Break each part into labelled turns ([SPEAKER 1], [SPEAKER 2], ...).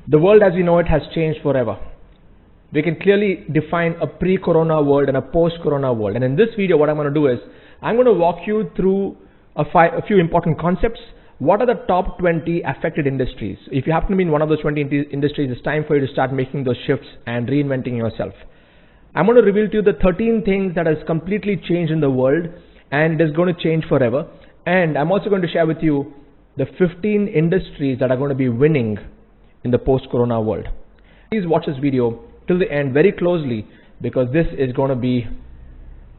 [SPEAKER 1] The world as we know it has changed forever. We can clearly define a pre-corona world and a post-corona world. And in this video, what I'm going to do is, I'm going to walk you through a few important concepts. What are the top 20 affected industries? If you happen to be in one of those 20 industries, it's time for you to start making those shifts and reinventing yourself. I'm going to reveal to you the 13 things that has completely changed in the world, and it is going to change forever. And I'm also going to share with you the 15 industries that are going to be winning in the post-corona world. Please watch this video till the end very closely, because this is going to be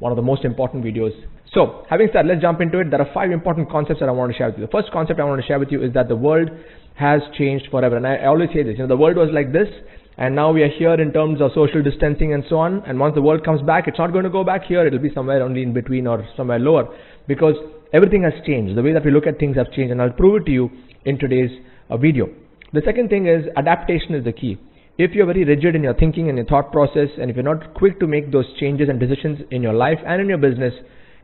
[SPEAKER 1] one of the most important videos. So, having said, let's jump into it. There are 5 important concepts that I want to share with you. The first concept I want to share with you is that the world has changed forever. And I always say this, the world was like this, and now we are here in terms of social distancing and so on. And once the world comes back, it's not going to go back here. It'll be somewhere only in between or somewhere lower, because everything has changed. The way that we look at things have changed, and I'll prove it to you in today's video. The second thing is adaptation is the key. If you're very rigid in your thinking and your thought process, and if you're not quick to make those changes and decisions in your life and in your business,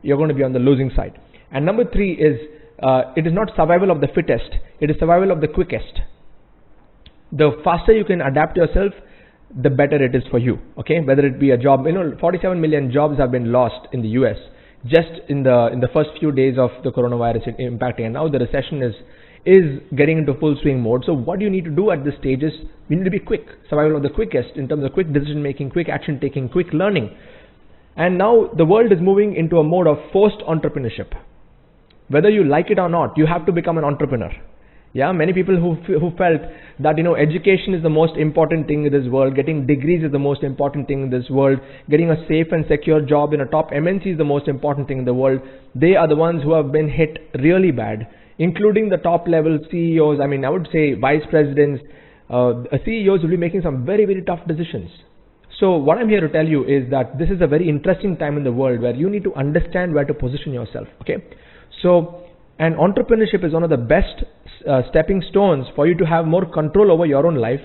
[SPEAKER 1] you're going to be on the losing side. And number 3 is, it is not survival of the fittest, it is survival of the quickest. The faster you can adapt yourself, the better it is for you. Okay, whether it be a job, 47 million jobs have been lost in the US just in the first few days of the coronavirus impacting, and now the recession is getting into full swing mode. So what you need to do at this stage is, you need to be quick, survival of the quickest, in terms of quick decision making, quick action taking, quick learning. And now the world is moving into a mode of forced entrepreneurship. Whether you like it or not, you have to become an entrepreneur. Yeah, many people who felt that education is the most important thing in this world, getting degrees is the most important thing in this world, getting a safe and secure job in a top MNC is the most important thing in the world, they are the ones who have been hit really bad, including the top level CEOs. I would say vice presidents, CEOs will be making some very, very tough decisions. So what I'm here to tell you is that this is a very interesting time in the world where you need to understand where to position yourself. Okay, so and entrepreneurship is one of the best stepping stones for you to have more control over your own life,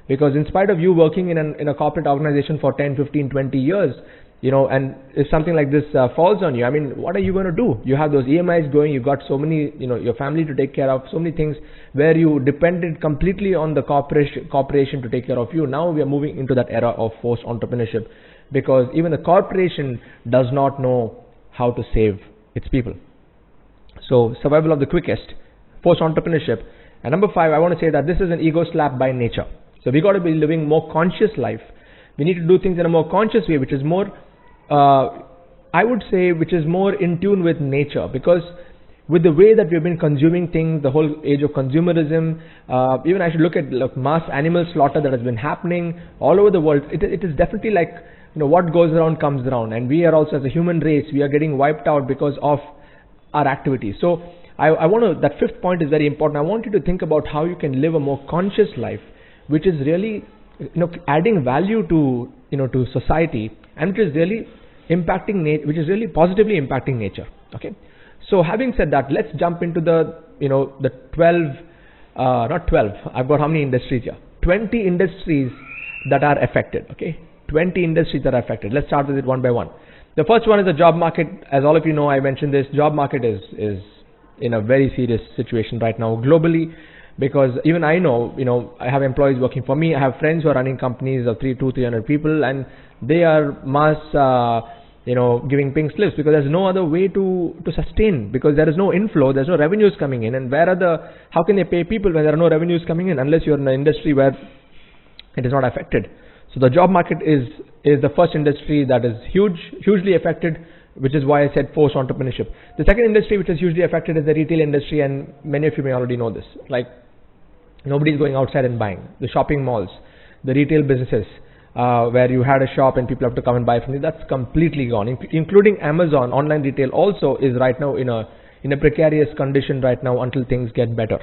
[SPEAKER 1] because in spite of you working in a corporate organization for 10, 15, 20 years, and if something like this falls on you, what are you going to do? You have those EMIs going, you've got so many, your family to take care of, so many things where you depended completely on the corporation to take care of you. Now we are moving into that era of forced entrepreneurship, because even the corporation does not know how to save its people. So survival of the quickest, forced entrepreneurship. And number 5, I want to say that this is an ego slap by nature. So we got to be living more conscious life. We need to do things in a more conscious way, which is more, I would say, which is more in tune with nature. Because with the way that we've been consuming things, the whole age of consumerism, even I should look at mass animal slaughter that has been happening all over the world. It is definitely like, what goes around comes around. And we are also, as a human race, we are getting wiped out because of our activities. So I want to, that 5th point is very important. I want you to think about how you can live a more conscious life, which is really adding value to to society, and which is really impacting which is really positively impacting nature. Okay, so having said that, let's jump into the the 12, not 12, I've got how many industries here? 20 industries that are affected. Okay, 20 industries that are affected. Let's start with it one by one. The first one is the job market. As all of you know, I mentioned this, job market is in a very serious situation right now globally, because even I know, I have employees working for me. I have friends who are running companies of 300 people, and they are mass, giving pink slips, because there's no other way to sustain, because there is no inflow, there's no revenues coming in. And how can they pay people when there are no revenues coming in, unless you're in an industry where it is not affected? So the job market is the first industry that is hugely affected, which is why I said forced entrepreneurship. The second industry which is hugely affected is the retail industry, and many of you may already know this. Like, nobody's going outside and buying. The shopping malls, the retail businesses, where you had a shop and people have to come and buy from you, that's completely gone. Including Amazon, online retail also is right now in a precarious condition right now until things get better,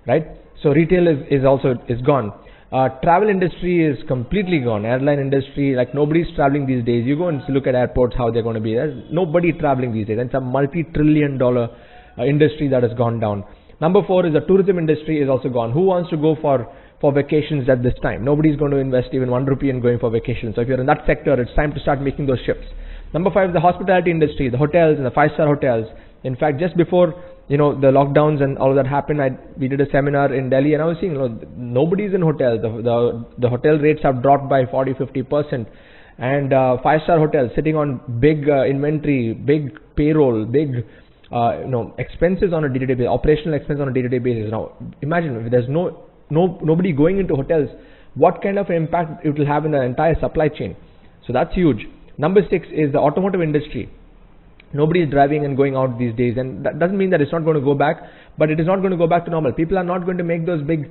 [SPEAKER 1] right? So retail is also gone. Travel industry is completely gone. Airline industry, like nobody's traveling these days. You go and look at airports, how they're going to be. There's nobody traveling these days. It's a multi-trillion-dollar industry that has gone down. Number 4 is the tourism industry is also gone. Who wants to go for vacations at this time? Nobody's going to invest even 1 rupee in going for vacations. So if you're in that sector, it's time to start making those shifts. Number 5 is the hospitality industry, the hotels and the 5-star hotels. In fact, just before the lockdowns and all of that happened, we did a seminar in Delhi, and I was seeing, nobody's in hotels. The hotel rates have dropped by 40-50%, and 5-star hotels sitting on big inventory, big payroll, big expenses on a day-to-day basis, operational expense on a day-to-day basis. Now, imagine if there's nobody going into hotels, what kind of impact it will have in the entire supply chain. So that's huge. Number 6 is the automotive industry. Nobody is driving and going out these days, and that doesn't mean that it's not going to go back, but it is not going to go back to normal. People are not going to make those big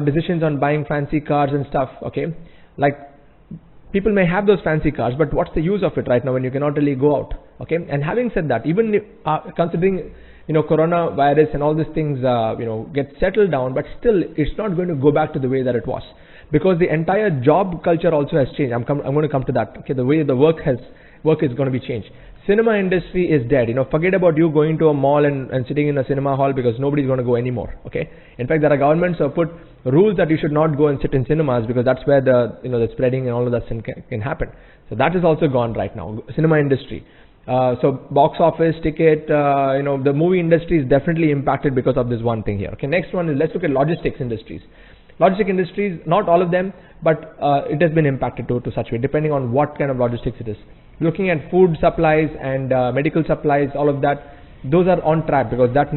[SPEAKER 1] decisions on buying fancy cars and stuff, okay? Like, people may have those fancy cars, but what's the use of it right now when you cannot really go out, okay? And having said that, even considering coronavirus and all these things get settled down, but still it's not going to go back to the way that it was, because the entire job culture also has changed. I'm going to come to that, okay? The way the work is going to be changed. Cinema industry is dead. Forget about you going to a mall and sitting in a cinema hall, because nobody's going to go anymore, okay? In fact, there are governments who have put rules that you should not go and sit in cinemas, because that's where the spreading and all of that can happen. So that is also gone right now, cinema industry. So box office, ticket, the movie industry is definitely impacted because of this one thing here. Okay, next one is, let's look at logistics industries. Logistic industries, not all of them, but it has been impacted to such way, depending on what kind of logistics it is. Looking at food supplies and medical supplies, all of that, those are on track, because that's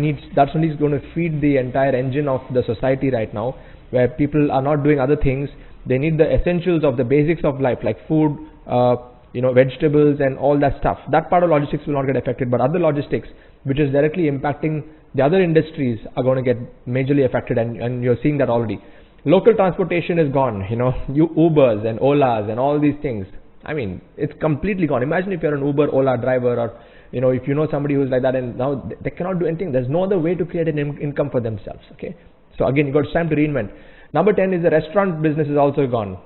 [SPEAKER 1] only going to feed the entire engine of the society right now, where people are not doing other things. They need the essentials of the basics of life, like food, vegetables and all that stuff. That part of logistics will not get affected, but other logistics, which is directly impacting the other industries, are going to get majorly affected, and you're seeing that already. Local transportation is gone, Ubers and Olas and all these things. I mean, it's completely gone. Imagine if you're an Uber, Ola driver, or if you know somebody who's like that, and now they cannot do anything. There's no other way to create an income for themselves, okay? So again, it's time to reinvent. Number 10 is the restaurant business is also gone.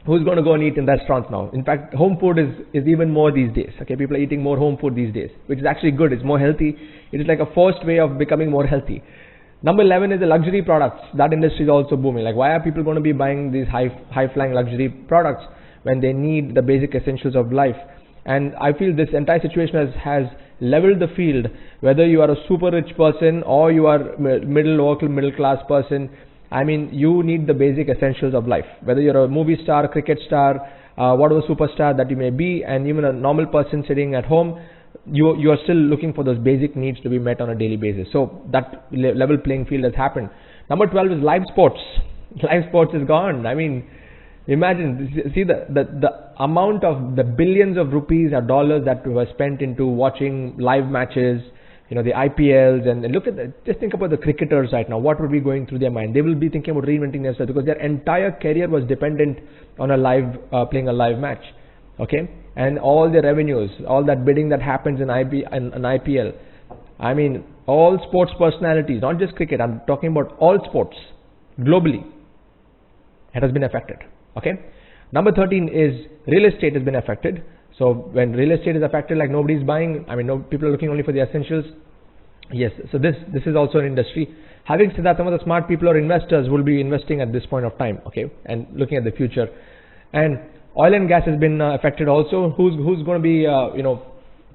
[SPEAKER 1] Who's going to go and eat in restaurants now? In fact, home food is even more these days, okay? People are eating more home food these days, which is actually good. It's more healthy. It is like a forced way of becoming more healthy. Number 11 is the luxury products. That industry is also booming. Like, why are people going to be buying these high-flying luxury products when they need the basic essentials of life? And I feel this entire situation has leveled the field. Whether you are a super rich person or you are middle class person, I mean, you need the basic essentials of life. Whether you're a movie star, cricket star, whatever superstar that you may be, and even a normal person sitting at home, you are still looking for those basic needs to be met on a daily basis. So that level playing field has happened. Number 12 is live sports. Live sports is gone. I mean, imagine, see the amount of the billions of rupees or dollars that were spent into watching live matches, the IPLs, and look at just think about the cricketers right now. What would be going through their mind? They will be thinking about reinventing themselves, because their entire career was dependent on playing a live match. Okay, and all the revenues, all that bidding that happens in IPL. I mean, all sports personalities, not just cricket. I'm talking about all sports globally. It has been affected. Okay. Number 13 is real estate has been affected. So when real estate is affected, like nobody's buying, I mean, people are looking only for the essentials. Yes. So this is also an industry. Having said that, some of the smart people or investors will be investing at this point of time. Okay, and looking at the future. And oil and gas has been affected also. Who's going to be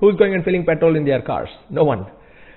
[SPEAKER 1] who's going and filling petrol in their cars? No one.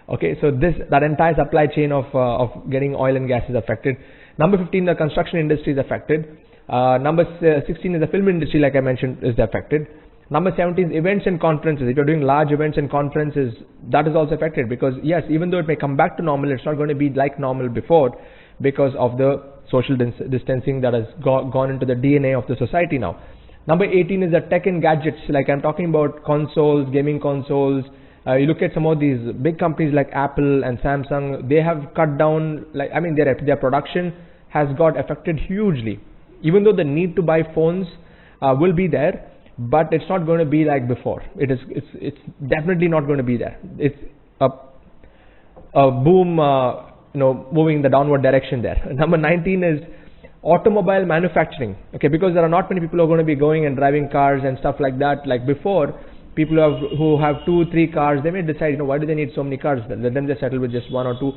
[SPEAKER 1] Okay, so that entire supply chain of getting oil and gas is affected. Number 15, the construction industry is affected. Number 16 is the film industry, like I mentioned, is affected. Number 17 is events and conferences. If you're doing large events and conferences, that is also affected, because yes, even though it may come back to normal, it's not going to be like normal before, because of the social distancing that has gone into the DNA of the society now. Number 18 is the tech and gadgets. Like I'm talking about consoles, gaming consoles. You look at some of these big companies like Apple and Samsung. They have cut down. Their production has got affected hugely. Even though the need to buy phones will be there, but it's not going to be like before. It's definitely not going to be there. It's a boom, moving in the downward direction there. Number 19 is automobile manufacturing. Okay, because there are not many people who are going to be going and driving cars and stuff like that. Like before, people who have 2-3 cars, they may decide, why do they need so many cars? Let them just settle with just 1 or 2.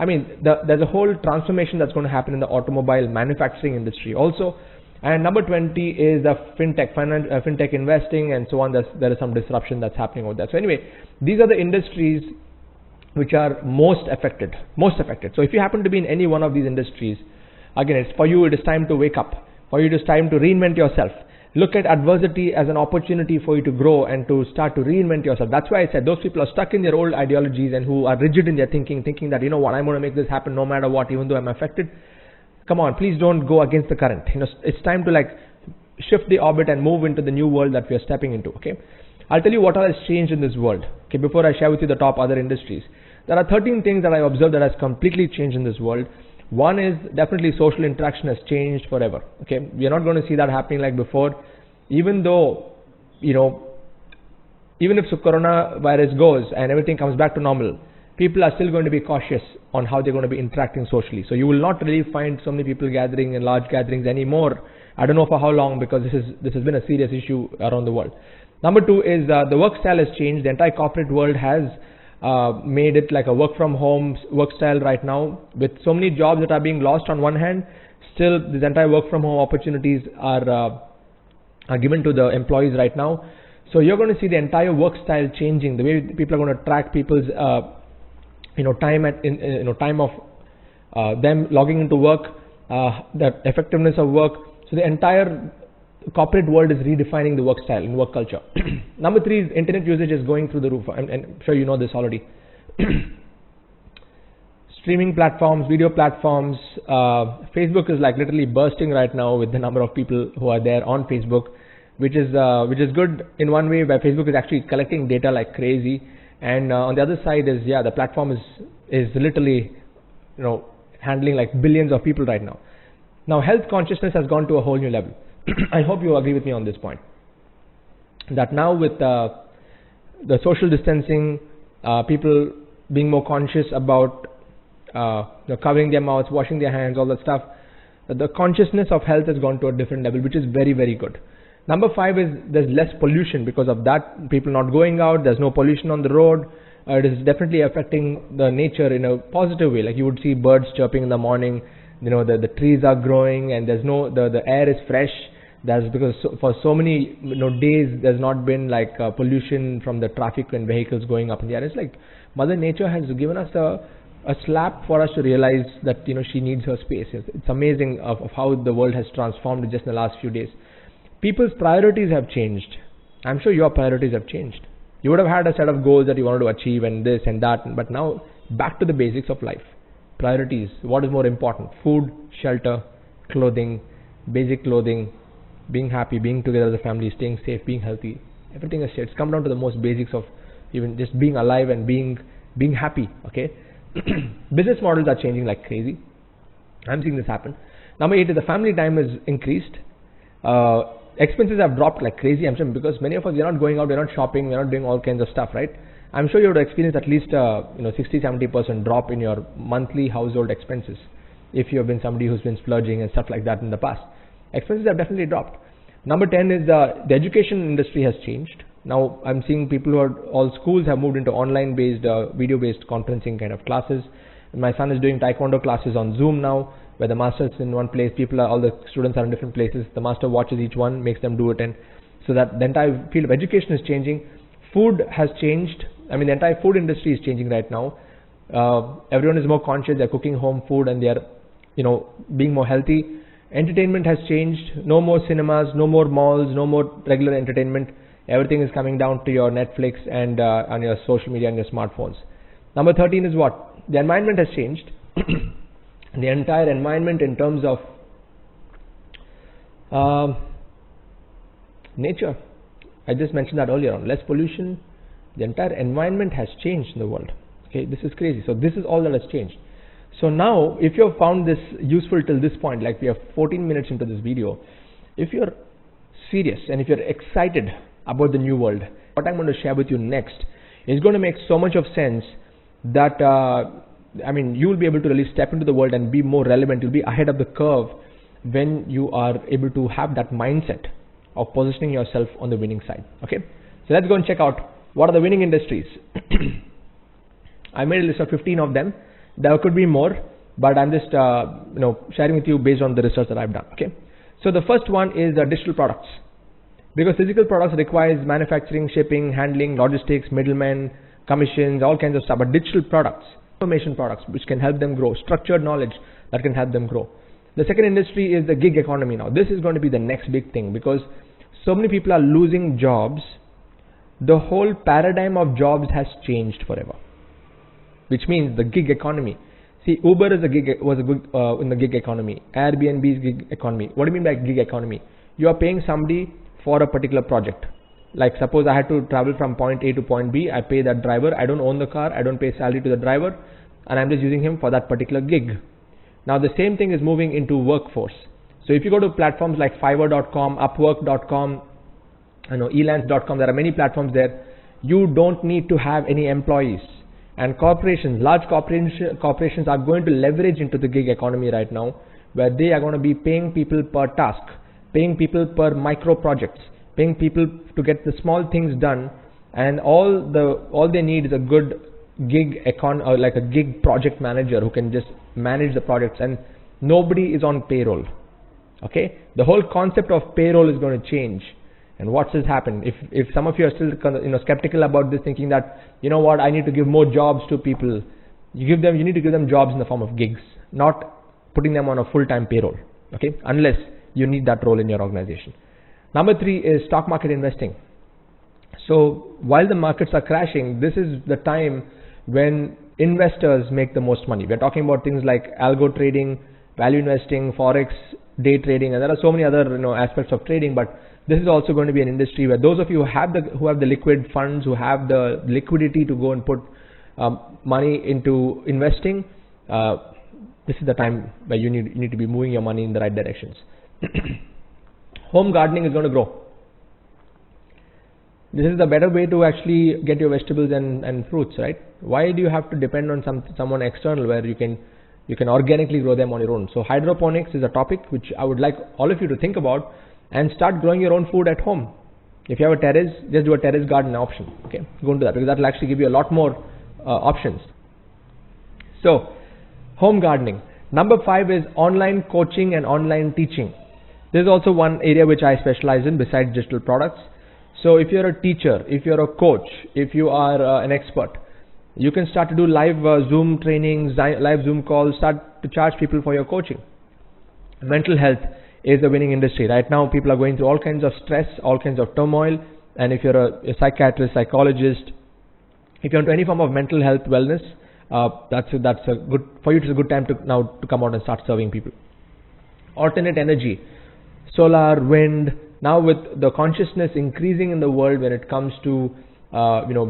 [SPEAKER 1] I mean, there's a whole transformation that's going to happen in the automobile manufacturing industry also. And number 20 is the fintech investing and so on. There is some disruption that's happening over there. So anyway, these are the industries which are most affected. So if you happen to be in any one of these industries, again, it's for you, it is time to wake up. For you, it is time to reinvent yourself. Look at adversity as an opportunity for you to grow and to start to reinvent yourself. That's why I said those people are stuck in their old ideologies and who are rigid in their thinking that, you know what, I'm going to make this happen no matter what, even though I'm affected. Come on, please don't go against the current. You know, it's time to shift the orbit and move into the new world that we are stepping into. Okay, I'll tell you what all has changed in this world. Okay, before I share with you the top other industries, there are 13 things that I observed that has completely changed in this world. One is definitely social interaction has changed forever. Okay, we are not going to see that happening like before. Even though, you know, even if the coronavirus goes and everything comes back to normal, people are still going to be cautious on how they're going to be interacting socially. So you will not really find so many people gathering in large gatherings anymore. I don't know for how long, because this has been a serious issue around the world. Number two is the work style has changed. The entire corporate world has made it like a work from home work style right now, with so many jobs that are being lost on one hand. Still, this entire work from home opportunities are given to the employees right now. So you're going to see the entire work style changing. The way people are going to track people's time of them logging into work, the effectiveness of work. So the entire corporate world is redefining the work style and work culture. Number three is internet usage is going through the roof. And I'm sure you know this already. Streaming platforms, video platforms, Facebook is like literally bursting right now with the number of people who are there on Facebook, which is good in one way, where Facebook is actually collecting data like crazy, and on the other side is the platform is literally, you know, handling like billions of people right now. Now health consciousness has gone to a whole new level. I hope you agree with me on this point, that now with the social distancing, people being more conscious about covering their mouths, washing their hands, all that stuff, the consciousness of health has gone to a different level, which is very, very good. Number five is there's less pollution because of that. People not going out, there's no pollution on the road. It is definitely affecting the nature in a positive way. Like you would see birds chirping in the morning, you know, the trees are growing, and there's no, the air is fresh. That's because for so many days there's not been like pollution from the traffic and vehicles going up in the air. It's like Mother Nature has given us a slap for us to realize that, you know, she needs her space. It's amazing of how the world has transformed just in the last few days. People's priorities have changed. I'm sure your priorities have changed. You would have had a set of goals that you wanted to achieve and this and that, but now back to the basics of life. Priorities. What is more important? Food, shelter, clothing, basic clothing, being happy, being together as a family, staying safe, being healthy. Everything has changed. It's come down to the most basics of even just being alive and being happy. Okay. Business models are changing like crazy. I'm seeing this happen. Number 8 is the family time is increased. Expenses have dropped like crazy. I'm sure because many of us, we're not going out, we're not shopping, we're not doing all kinds of stuff, right? I'm sure you would experience at least 60-70% drop in your monthly household expenses if you have been somebody who's been splurging and stuff like that in the past. Expenses have definitely dropped. Number 10 is the education industry has changed. Now I'm seeing people who are, all schools have moved into online based, video based conferencing kind of classes. My son is doing taekwondo classes on Zoom now, where the master is in one place, all the students are in different places. The master watches each one, makes them do it, and so that the entire field of education is changing. Food has changed. I mean, the entire food industry is changing right now. Everyone is more conscious. They're cooking home food and they're, being more healthy. Entertainment has changed. No more cinemas, no more malls, no more regular entertainment. Everything is coming down to your Netflix and on your social media and your smartphones. Number 13 is what? The environment has changed. The entire environment in terms of nature. I just mentioned that earlier on. Less pollution. The entire environment has changed in the world. Okay, this is crazy. So this is all that has changed. So now, if you have found this useful till this point, like we have 14 minutes into this video, if you're serious and if you're excited about the new world, what I'm going to share with you next is going to make so much of sense that you will be able to really step into the world and be more relevant. You'll be ahead of the curve when you are able to have that mindset of positioning yourself on the winning side. Okay, so let's go and check out what are the winning industries. I made a list of 15 of them. There could be more, but I'm just sharing with you based on the research that I've done. Okay, so the first one is digital products, because physical products requires manufacturing, shipping, handling, logistics, middlemen, commissions, all kinds of stuff, but digital products, information products, which can help them grow, structured knowledge that can help them grow. The second industry is the gig economy now. This is going to be the next big thing because so many people are losing jobs. The whole paradigm of jobs has changed forever, which means the gig economy. See, Uber is was a good in the gig economy. Airbnb's gig economy. What do you mean by gig economy? You are paying somebody for a particular project. Like suppose I had to travel from point A to point B. I pay that driver. I don't own the car. I don't pay salary to the driver, and I'm just using him for that particular gig. Now the same thing is moving into workforce. So if you go to platforms like Fiverr.com, Upwork.com, Elance.com, there are many platforms there. You don't need to have any employees. And corporations, large corporations are going to leverage into the gig economy right now, where they are going to be paying people per task, paying people per micro projects, paying people to get the small things done, and all they need is a good gig like a gig project manager who can just manage the projects, and nobody is on payroll. Okay, the whole concept of payroll is going to change. And what's has happened? If some of you are still skeptical about this, thinking that I need to give more jobs to people, you need to give them jobs in the form of gigs, not putting them on a full-time payroll. Okay, unless you need that role in your organization. Number 3 is stock market investing. So while the markets are crashing, this is the time when investors make the most money. We're talking about things like algo trading, value investing, forex, day trading, and there are so many other aspects of trading. But this is also going to be an industry where those of you who have the liquid funds, who have the liquidity to go and put money into investing, this is the time where you need to be moving your money in the right directions. Home gardening is going to grow. This is the better way to actually get your vegetables and fruits, right? Why do you have to depend on someone external where you can organically grow them on your own? So hydroponics is a topic which I would like all of you to think about and start growing your own food at home. If you have a terrace, just do a terrace garden option. Okay, go into that because that will actually give you a lot more options. So home gardening. Number 5 is online coaching and online teaching. This is also one area which I specialize in besides digital products. So if you're a teacher, if you're a coach, if you are an expert, you can start to do live Zoom trainings, live Zoom calls, start to charge people for your coaching. Mental health is a winning industry. Right now people are going through all kinds of stress, all kinds of turmoil, and if you're a psychiatrist, psychologist, if you're into any form of mental health wellness, that's a good for you. It's a good time to come out and start serving people. Alternate energy, solar, wind. Now with the consciousness increasing in the world when it comes to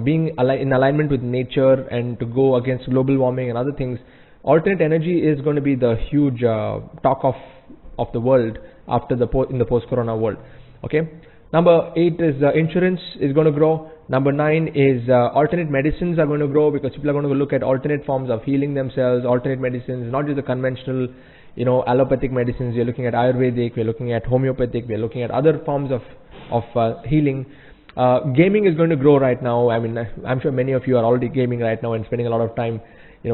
[SPEAKER 1] being in alignment with nature and to go against global warming and other things, alternate energy is going to be the huge talk of the world after in the post-corona world. Okay. Number 8 is insurance is going to grow. Number 9 is alternate medicines are going to grow because people are going to look at alternate forms of healing themselves, alternate medicines, not just the conventional allopathic medicines. We're looking at Ayurvedic, we're looking at homeopathic, we're looking at other forms of healing. Gaming is going to grow right now. I mean, I'm sure many of you are already gaming right now and spending a lot of time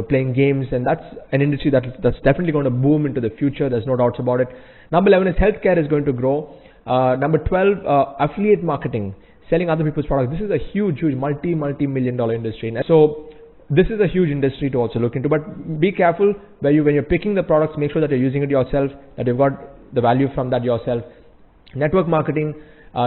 [SPEAKER 1] playing games, and that's an industry that's definitely going to boom into the future. There's no doubts about it. Number 11 is healthcare is going to grow. Number 12, affiliate marketing, selling other people's products. This is a huge multi-million dollar industry. So this is a huge industry to also look into, but be careful when you're picking the products, make sure that you're using it yourself, that you've got the value from that yourself. Network marketing,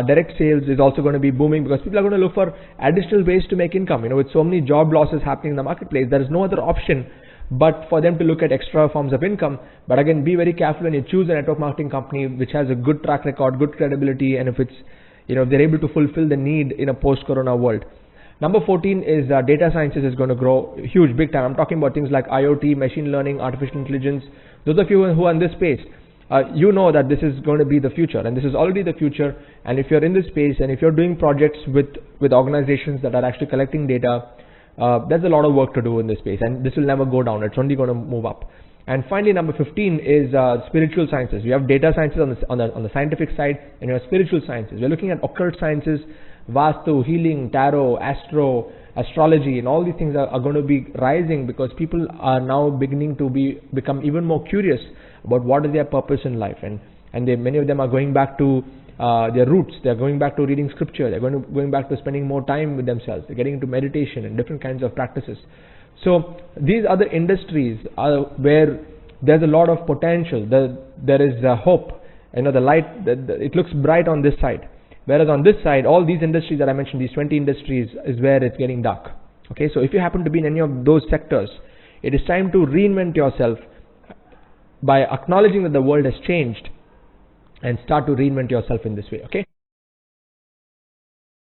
[SPEAKER 1] direct sales is also going to be booming because people are going to look for additional ways to make income. With so many job losses happening in the marketplace, there is no other option but for them to look at extra forms of income. But again, be very careful when you choose a network marketing company which has a good track record, good credibility, and if it's if they're able to fulfill the need in a post-corona world. Number 14 is data sciences is going to grow huge, big time. I'm talking about things like IoT, machine learning, artificial intelligence. Those of you who are in this space, you know that this is going to be the future, and this is already the future. And if you're in this space and if you're doing projects with organizations that are actually collecting data, there's a lot of work to do in this space, and this will never go down. It's only going to move up. And finally, number 15 is spiritual sciences. We have data sciences on the scientific side, and you have spiritual sciences. We're looking at occult sciences, Vastu, healing, tarot, astro, astrology, and all these things are going to be rising because people are now beginning to become even more curious about what is their purpose in life, and many of them are going back to their roots. They're going back to reading scripture. They're going back to spending more time with themselves. They're getting into meditation and different kinds of practices. So these other industries are where there's a lot of potential. There is hope. The light, it looks bright on this side. Whereas on this side, all these industries that I mentioned, these 20 industries, is where it's getting dark. Okay, so if you happen to be in any of those sectors, it is time to reinvent yourself by acknowledging that the world has changed and start to reinvent yourself in this way. Okay.